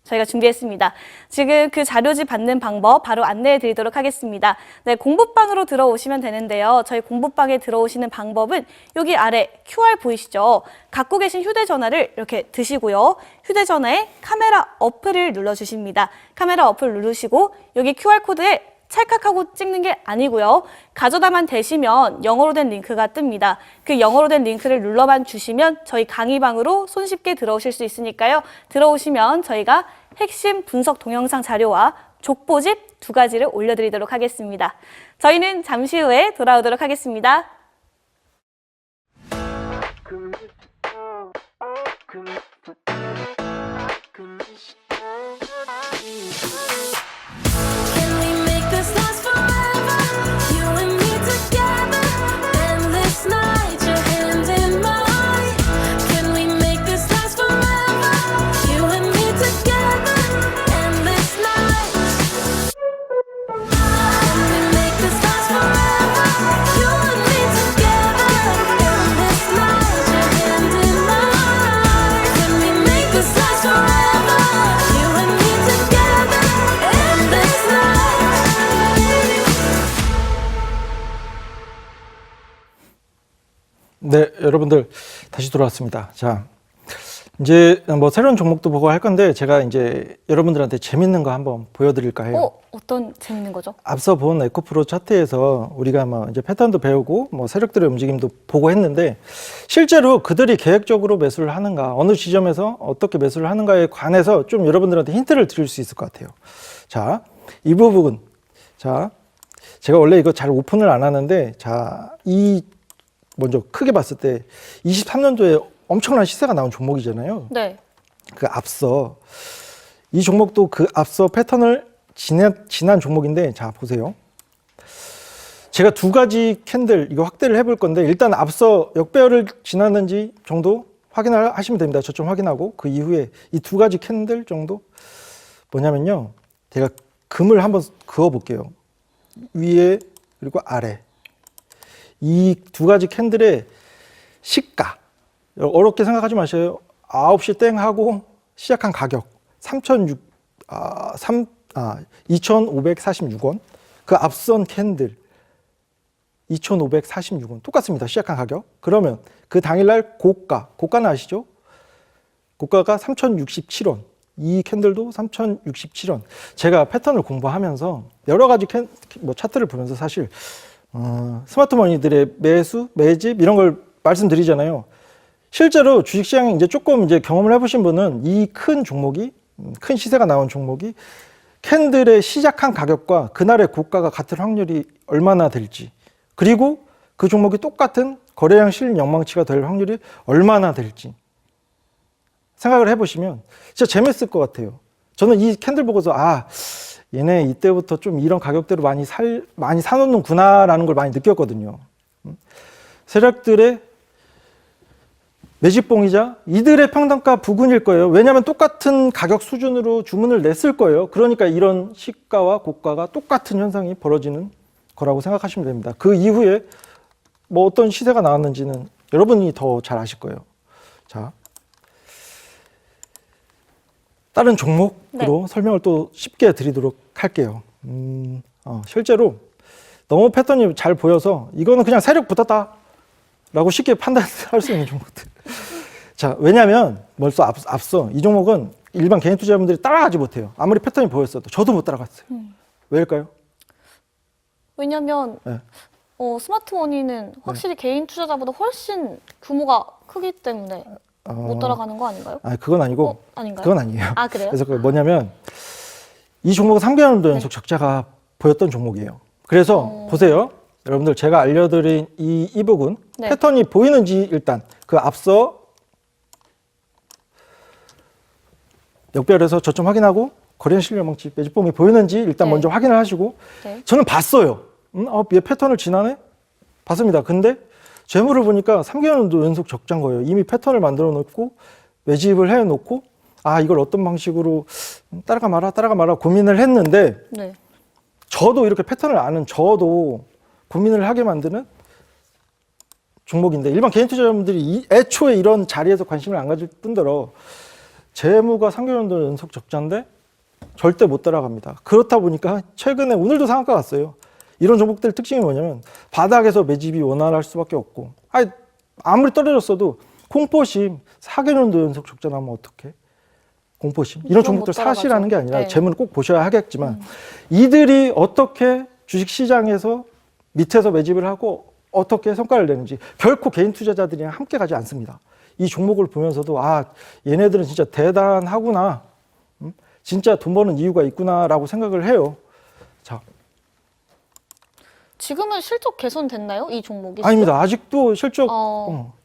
저희가 준비했습니다. 지금 그 자료집 받는 방법 바로 안내해 드리도록 하겠습니다. 네, 공부방으로 들어오시면 되는데요. 저희 공부방에 들어오시는 방법은 여기 아래 QR 보이시죠? 갖고 계신 휴대전화를 이렇게 드시고요. 휴대전화에 카메라 어플을 눌러주십니다. 카메라 어플 누르시고 여기 QR코드에 찰칵하고 찍는 게 아니고요. 가져다만 대시면 영어로 된 링크가 뜹니다. 그 영어로 된 링크를 눌러만 주시면 저희 강의방으로 손쉽게 들어오실 수 있으니까요. 들어오시면 저희가 핵심 분석 동영상 자료와 족보집 두 가지를 올려드리도록 하겠습니다. 저희는 잠시 후에 돌아오도록 하겠습니다. 네, 여러분들 다시 돌아왔습니다. 자, 이제 뭐 새로운 종목도 보고 할 건데 제가 이제 여러분들한테 재밌는 거 한번 보여드릴까 해요. 어떤 재밌는 거죠? 앞서 본 에코프로 차트에서 우리가 뭐 이제 패턴도 배우고 뭐 세력들의 움직임도 보고 했는데 실제로 그들이 계획적으로 매수를 하는가, 어느 지점에서 어떻게 매수를 하는가에 관해서 좀 여러분들한테 힌트를 드릴 수 있을 것 같아요. 자, 이 부분. 자, 제가 원래 이거 잘 오픈을 안 하는데 자, 먼저 크게 봤을 때 23년도에 엄청난 시세가 나온 종목이잖아요. 네. 그 앞서 이 종목도 그 앞서 패턴을 지난 종목인데 자 보세요. 제가 두 가지 캔들 이거 확대를 해볼 건데 일단 앞서 역배열을 지났는지 정도 확인을 하시면 됩니다. 저점 확인하고 그 이후에 이 두 가지 캔들 정도 뭐냐면요. 제가 금을 한번 그어 볼게요. 위에 그리고 아래. 이 두 가지 캔들의 시가 어렵게 생각하지 마세요. 9시 땡 하고 시작한 가격 2,546원. 그 앞선 캔들 2,546원 똑같습니다. 시작한 가격. 그러면 그 당일날 고가는 아시죠? 고가가 3,067원. 이 캔들도 3,067원. 제가 패턴을 공부하면서 여러 가지 차트를 보면서 사실 스마트머니들의 매수, 매집 이런 걸 말씀드리잖아요. 실제로 주식시장에 이제 조금 이제 경험을 해보신 분은 이 큰 종목이, 큰 시세가 나온 종목이 캔들의 시작한 가격과 그날의 고가가 같을 확률이 얼마나 될지, 그리고 그 종목이 똑같은 거래량 실린 영망치가 될 확률이 얼마나 될지 생각을 해보시면 진짜 재밌을 것 같아요. 저는 이 캔들 보고서 얘네 이때부터 좀 이런 가격대로 많이 사놓는구나라는 걸 많이 느꼈거든요. 세력들의 매집봉이자 이들의 평단가 부근일 거예요. 왜냐하면 똑같은 가격 수준으로 주문을 냈을 거예요. 그러니까 이런 시가와 고가가 똑같은 현상이 벌어지는 거라고 생각하시면 됩니다. 그 이후에 뭐 어떤 시세가 나왔는지는 여러분이 더 잘 아실 거예요. 자, 다른 종목으로 설명을 또 쉽게 드리도록 할게요. 실제로 너무 패턴이 잘 보여서 이거는 그냥 세력 붙었다 라고 쉽게 판단할 수 있는 종목들. 자, 왜냐하면 벌써 앞서 이 종목은 일반 개인 투자자분들이 따라가지 못해요. 아무리 패턴이 보였어도 저도 못 따라갔어요. 왜일까요? 왜냐면 네. 스마트머니는 확실히 개인 투자자보다 훨씬 규모가 크기 때문에 못 따라가는 거 아닌가요? 그건 아니고. 아닌가요? 그건 아니에요. 그래요? 그래서 뭐냐면 이 종목은 3개월도 연속 적자가 보였던 종목이에요. 그래서 보세요. 여러분들 제가 알려드린 이 이북은 네. 패턴이 보이는지 일단 그 앞서 역별에서 저점 확인하고 거래량 실력망치 매집봉이 보이는지 일단 네. 먼저 확인을 하시고 네. 저는 봤어요. 얘 패턴을 지나네? 봤습니다. 근데 재물을 보니까 3개월도 연속 적자인 거예요. 이미 패턴을 만들어 놓고 매집을 해 놓고 이걸 어떤 방식으로 따라가 마라 고민을 했는데 네. 저도 이렇게 패턴을 아는 저도 고민을 하게 만드는 종목인데 일반 개인 투자자분들이 애초에 이런 자리에서 관심을 안 가질 뿐더러 재무가 3개월도 연속 적자인데 절대 못 따라갑니다. 그렇다 보니까 최근에 오늘도 상한가 갔어요. 이런 종목들 특징이 뭐냐면 바닥에서 매집이 원활할 수밖에 없고 아무리 떨어졌어도 공포심 4개년도 연속 적자 나면 어떡해? 공포심 이런 종목들 사실하는 게 아니라 네. 재무는 꼭 보셔야 하겠지만 이들이 어떻게 주식시장에서 밑에서 매집을 하고 어떻게 성과를 내는지 결코 개인 투자자들이랑 함께 가지 않습니다. 이 종목을 보면서도 얘네들은 진짜 대단하구나, 진짜 돈 버는 이유가 있구나라고 생각을 해요. 자, 지금은 실적 개선됐나요? 이 종목이? 아닙니다. 아직도 실적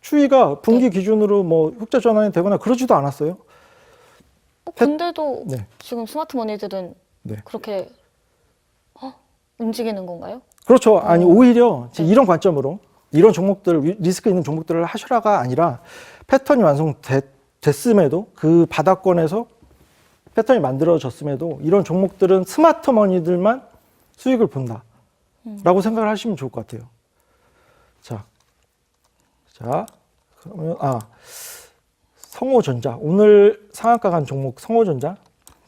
추이가 분기 네. 기준으로 뭐 흑자 전환이 되거나 그러지도 않았어요. 근데도 네. 지금 스마트머니들은 네. 그렇게 움직이는 건가요? 그렇죠. 아니 오히려 이런 관점으로 이런 종목들 리스크 있는 종목들을 하셔라가 아니라 패턴이 완성됐음에도 그 바닥권에서 패턴이 만들어졌음에도 이런 종목들은 스마트머니들만 수익을 본다라고 생각을 하시면 좋을 것 같아요. 자 그러면 성호전자 오늘 상한가 간 종목 성호전자.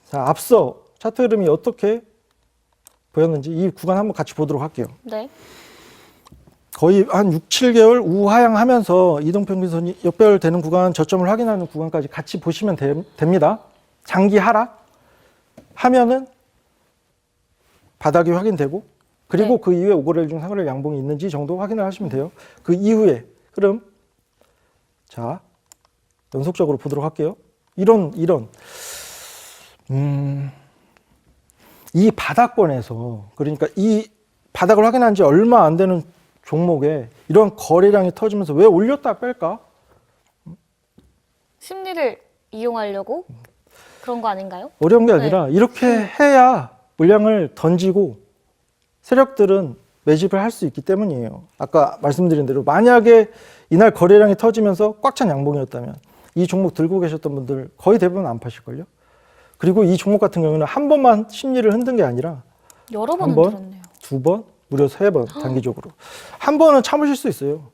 자, 앞서 차트 흐름이 어떻게 보였는지 이 구간 한번 같이 보도록 할게요. 네. 거의 한 6, 7개월 우하향하면서 이동평균선이 역별되는 구간, 저점을 확인하는 구간까지 같이 보시면 됩니다. 장기 하락 하면은 바닥이 확인되고 그리고 네. 그 이후에 오거래일 중 상거래일 양봉이 있는지 정도 확인을 하시면 돼요. 그 이후에 흐름. 자, 연속적으로 보도록 할게요. 이 바닥권에서 그러니까 이 바닥을 확인한 지 얼마 안 되는 종목에 이런 거래량이 터지면서 왜 올렸다 뺄까? 심리를 이용하려고 그런 거 아닌가요? 어려운 게 아니라 이렇게 해야 물량을 던지고 세력들은 매집을 할 수 있기 때문이에요. 아까 말씀드린 대로 만약에 이날 거래량이 터지면서 꽉 찬 양봉이었다면 이 종목 들고 계셨던 분들 거의 대부분 안 파실걸요? 그리고 이 종목 같은 경우는 한 번만 심리를 흔든 게 아니라 여러 번 한 번, 흔들었네요. 두 번, 무려 3번 단기적으로. 한 번은 참으실 수 있어요.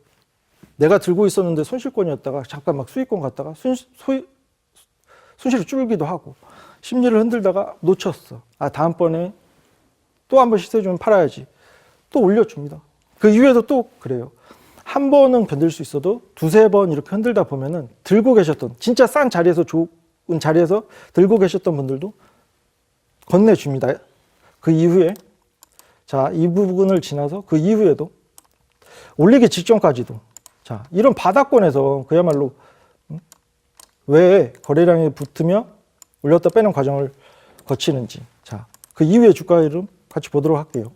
내가 들고 있었는데 손실권이었다가 잠깐 막 수익권 갔다가 손실을 줄기도 하고 심리를 흔들다가 놓쳤어. 다음번에 또 한 번 시세 주면 팔아야지. 또 올려줍니다. 그 이후에도 또 그래요. 한 번은 견딜 수 있어도 두세 번 이렇게 흔들다 보면은 들고 계셨던 진짜 싼 자리에서 좋은 자리에서 들고 계셨던 분들도 건네줍니다. 그 이후에 이 부분을 지나서 그 이후에도 올리기 직전까지도 이런 바닥권에서 그야말로 왜 거래량이 붙으며 올렸다 빼는 과정을 거치는지 그 이후에 주가 흐름 같이 보도록 할게요.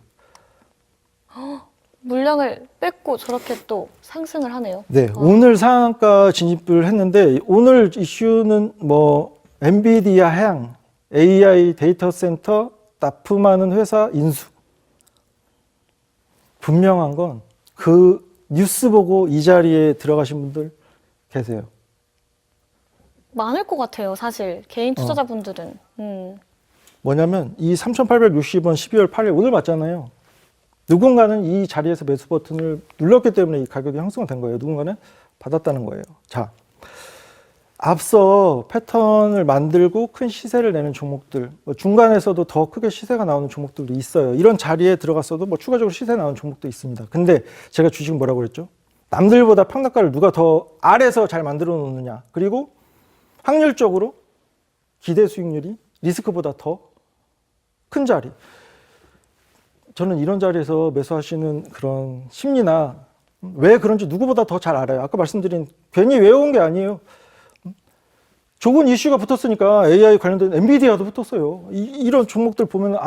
물량을 뺏고 저렇게 또 상승을 하네요. 네, 오늘 상한가 진입을 했는데 오늘 이슈는 뭐 엔비디아 해양, AI 데이터 센터 납품하는 회사 인수. 분명한 건 그 뉴스 보고 이 자리에 들어가신 분들 계세요. 많을 것 같아요, 사실. 개인 투자자분들은. 뭐냐면 이 3,860원 12월 8일 오늘 봤잖아요. 누군가는 이 자리에서 매수 버튼을 눌렀기 때문에 이 가격이 형성된 거예요. 누군가는 받았다는 거예요. 자, 앞서 패턴을 만들고 큰 시세를 내는 종목들, 중간에서도 더 크게 시세가 나오는 종목들도 있어요. 이런 자리에 들어갔어도 뭐 추가적으로 시세 나오는 종목도 있습니다. 근데 제가 주식 뭐라고 그랬죠? 남들보다 평단가를 누가 더 아래서 잘 만들어 놓느냐. 그리고 확률적으로 기대 수익률이 리스크보다 더 큰 자리. 저는 이런 자리에서 매수하시는 그런 심리나 왜 그런지 누구보다 더 잘 알아요. 아까 말씀드린 괜히 외워온 게 아니에요. 좋은 이슈가 붙었으니까 AI 관련된 엔비디아도 붙었어요. 이런 종목들 보면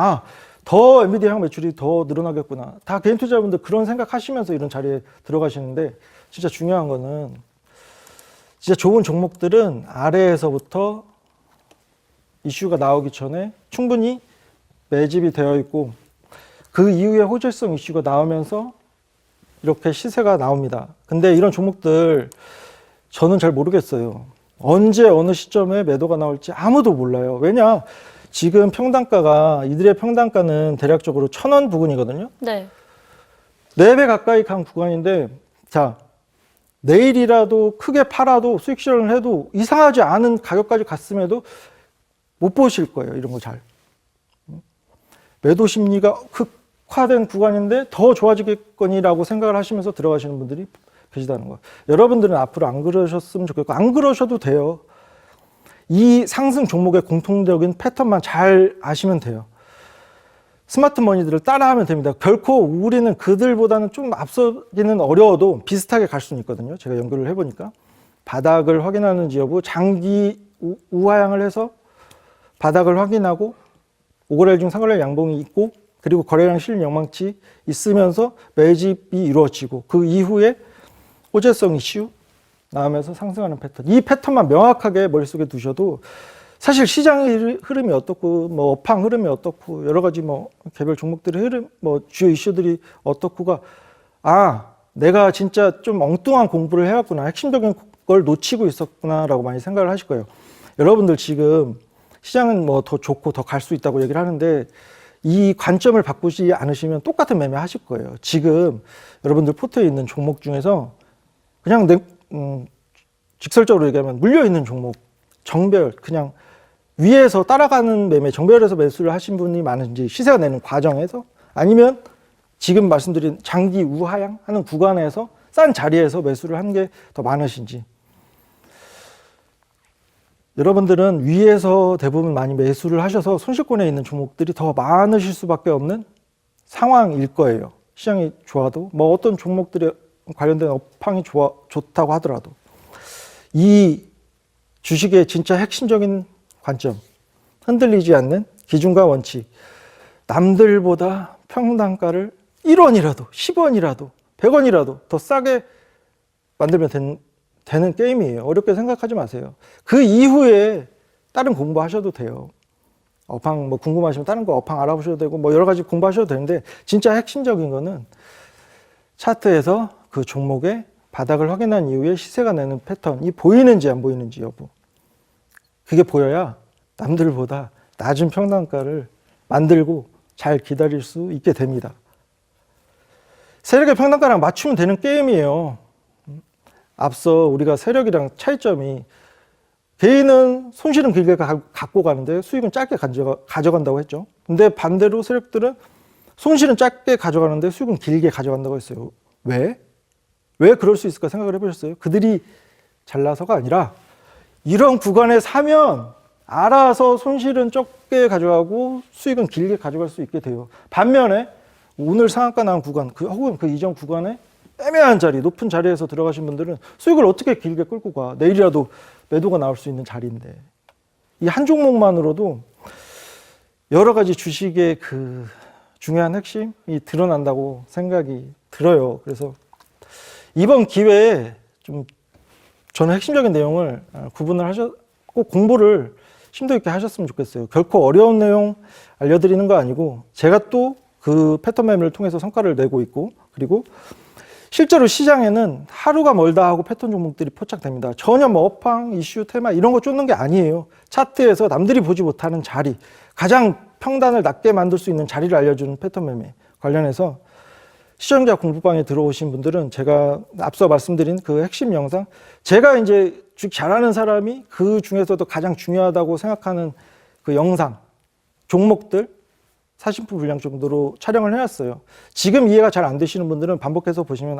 더 엔비디아 향 매출이 더 늘어나겠구나. 다 개인 투자자분들 그런 생각하시면서 이런 자리에 들어가시는데 진짜 중요한 거는 진짜 좋은 종목들은 아래에서부터 이슈가 나오기 전에 충분히 매집이 되어 있고 그 이후에 호재성 이슈가 나오면서 이렇게 시세가 나옵니다. 근데 이런 종목들 저는 잘 모르겠어요. 언제 어느 시점에 매도가 나올지 아무도 몰라요. 왜냐? 지금 평단가가 이들의 평단가는 대략적으로 1,000원 부근이거든요. 네. 4배 가까이 간 구간인데 자 내일이라도 크게 팔아도 수익 실현을 해도 이상하지 않은 가격까지 갔음에도 못 보실 거예요. 이런 거 잘. 매도 심리가 극화된 구간인데 더 좋아지겠거니라고 생각을 하시면서 들어가시는 분들이 계시다는 거예요. 여러분들은 앞으로 안 그러셨으면 좋겠고 안 그러셔도 돼요. 이 상승 종목의 공통적인 패턴만 잘 아시면 돼요. 스마트 머니들을 따라하면 됩니다. 결코 우리는 그들보다는 좀 앞서기는 어려워도 비슷하게 갈 수는 있거든요. 제가 연구를 해보니까 바닥을 확인하는지 여부, 장기 우하향을 해서 바닥을 확인하고 5거래일 중 3거래일 양봉이 있고 그리고 거래량 실린 영망치 있으면서 매집이 이루어지고 그 이후에 호재성 이슈 나오면서 상승하는 패턴. 이 패턴만 명확하게 머릿속에 두셔도 사실 시장의 흐름이 어떻고 뭐 업황 흐름이 어떻고 여러 가지 뭐 개별 종목들의 흐름 뭐 주요 이슈들이 어떻고가 내가 진짜 좀 엉뚱한 공부를 해왔구나, 핵심적인 걸 놓치고 있었구나라고 많이 생각을 하실 거예요. 여러분들 지금 시장은 뭐 더 좋고 더 갈 수 있다고 얘기를 하는데 이 관점을 바꾸지 않으시면 똑같은 매매 하실 거예요. 지금 여러분들 포트에 있는 종목 중에서 그냥 직설적으로 얘기하면 물려있는 종목 정배열 그냥 위에서 따라가는 매매 정배열에서 매수를 하신 분이 많은지 시세가 내는 과정에서 아니면 지금 말씀드린 장기 우하향 하는 구간에서 싼 자리에서 매수를 한 게 더 많으신지. 여러분들은 위에서 대부분 많이 매수를 하셔서 손실권에 있는 종목들이 더 많으실 수밖에 없는 상황일 거예요. 시장이 좋아도 뭐 어떤 종목들에 관련된 업황이 좋다고 하더라도 이 주식의 진짜 핵심적인 관점, 흔들리지 않는 기준과 원칙, 남들보다 평단가를 1원이라도 10원이라도 100원이라도 더 싸게 만들면 되는 게임이에요. 어렵게 생각하지 마세요. 그 이후에 다른 공부하셔도 돼요. 업황 뭐 궁금하시면 다른 거 업황 알아보셔도 되고 뭐 여러 가지 공부하셔도 되는데 진짜 핵심적인 거는 차트에서 그 종목의 바닥을 확인한 이후에 시세가 내는 패턴이 보이는지 안 보이는지 여부. 그게 보여야 남들보다 낮은 평단가를 만들고 잘 기다릴 수 있게 됩니다. 세력의 평단가랑 맞추면 되는 게임이에요. 앞서 우리가 세력이랑 차이점이 개인은 손실은 길게 갖고 가는데 수익은 짧게 가져간다고 했죠. 근데 반대로 세력들은 손실은 짧게 가져가는데 수익은 길게 가져간다고 했어요. 왜? 왜 그럴 수 있을까 생각을 해보셨어요? 그들이 잘나서가 아니라 이런 구간에 사면 알아서 손실은 적게 가져가고 수익은 길게 가져갈 수 있게 돼요. 반면에 오늘 상한가 나온 구간 혹은 그 이전 구간에 애매한 자리, 높은 자리에서 들어가신 분들은 수익을 어떻게 길게 끌고 가? 내일이라도 매도가 나올 수 있는 자리인데 이 한 종목만으로도 여러 가지 주식의 그 중요한 핵심이 드러난다고 생각이 들어요. 그래서 이번 기회에 좀 저는 핵심적인 내용을 구분을 하셨고 공부를 심도 있게 하셨으면 좋겠어요. 결코 어려운 내용 알려드리는 거 아니고 제가 또 그 패턴 매매를 통해서 성과를 내고 있고 그리고 실제로 시장에는 하루가 멀다 하고 패턴 종목들이 포착됩니다. 전혀 뭐 업황, 이슈, 테마 이런 거 쫓는 게 아니에요. 차트에서 남들이 보지 못하는 자리, 가장 평단을 낮게 만들 수 있는 자리를 알려주는 패턴 매매 관련해서 시청자 공부방에 들어오신 분들은 제가 앞서 말씀드린 그 핵심 영상, 제가 이제 주식 잘하는 사람이 그 중에서도 가장 중요하다고 생각하는 그 영상, 종목들 40분 분량 정도로 촬영을 해놨어요. 지금 이해가 잘 안 되시는 분들은 반복해서 보시면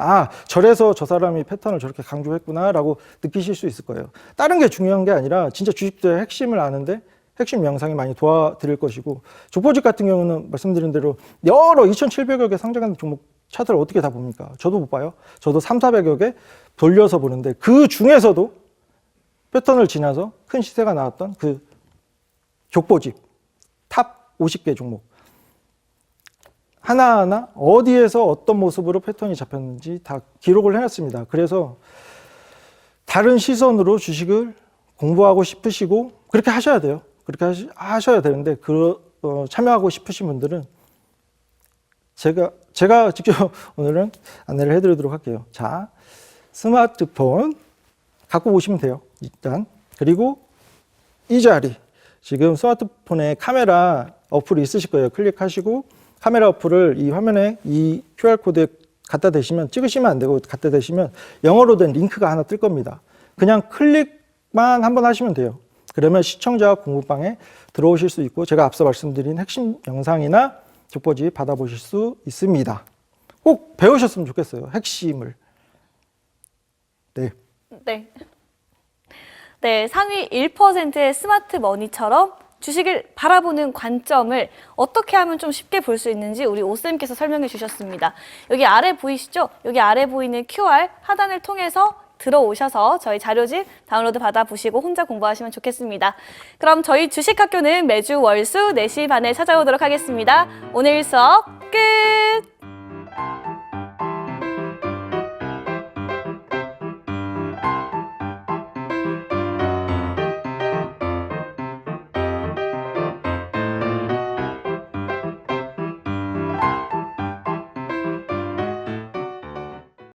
저래서 저 사람이 패턴을 저렇게 강조했구나 라고 느끼실 수 있을 거예요. 다른 게 중요한 게 아니라 진짜 주식들의 핵심을 아는데 핵심 영상이 많이 도와드릴 것이고 족보직 같은 경우는 말씀드린 대로 여러 2,700여 개 상장하는 종목 차트를 어떻게 다 봅니까? 저도 못 봐요. 저도 3,400여 개 돌려서 보는데 그 중에서도 패턴을 지나서 큰 시세가 나왔던 그 족보집 탑 50개 종목 하나하나 어디에서 어떤 모습으로 패턴이 잡혔는지 다 기록을 해놨습니다. 그래서 다른 시선으로 주식을 공부하고 싶으시고 그렇게 하셔야 돼요. 그렇게 하셔야 되는데 참여하고 싶으신 분들은 제가 직접 오늘은 안내를 해드리도록 할게요. 자, 스마트폰 갖고 오시면 돼요. 일단. 그리고 이 자리. 지금 스마트폰에 카메라 어플이 있으실 거예요. 클릭하시고 카메라 어플을 이 화면에 이 QR코드에 갖다 대시면, 찍으시면 안 되고 갖다 대시면 영어로 된 링크가 하나 뜰 겁니다. 그냥 클릭만 한번 하시면 돼요. 그러면 시청자 공부방에 들어오실 수 있고 제가 앞서 말씀드린 핵심 영상이나 족보지 받아보실 수 있습니다. 꼭 배우셨으면 좋겠어요. 핵심을. 네. 네, 상위 1%의 스마트 머니처럼 주식을 바라보는 관점을 어떻게 하면 좀 쉽게 볼 수 있는지 우리 오쌤께서 설명해 주셨습니다. 여기 아래 보이시죠? 여기 아래 보이는 QR 하단을 통해서 들어오셔서 저희 자료집 다운로드 받아보시고 혼자 공부하시면 좋겠습니다. 그럼 저희 주식학교는 매주 월수 4시 반에 찾아오도록 하겠습니다. 오늘 수업